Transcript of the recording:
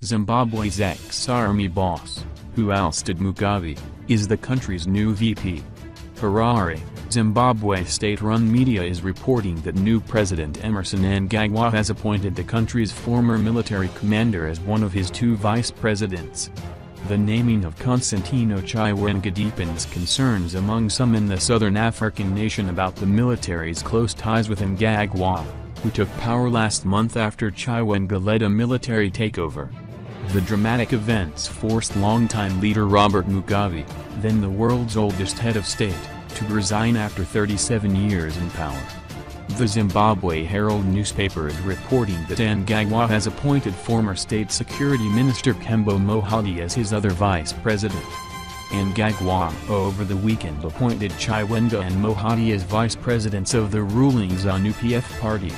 Zimbabwe's ex-army boss, who ousted Mugabe, is the country's new VP. Harare, Zimbabwe state-run media is reporting that new President Emmerson Mnangagwa has appointed the country's former military commander as one of his two vice presidents. The naming of Constantino Chiwenga deepens concerns among some in the southern African nation about the military's close ties with Mnangagwa, who took power last month after Chiwenga led a military takeover. The dramatic events forced longtime leader Robert Mugabe, then the world's oldest head of state, to resign after 37 years in power. The Zimbabwe Herald newspaper is reporting that Mnangagwa has appointed former State Security Minister Kembo Mohadi as his other vice president. Mnangagwa over the weekend appointed Chiwenga and Mohadi as vice presidents of the ruling ZANU-PF party.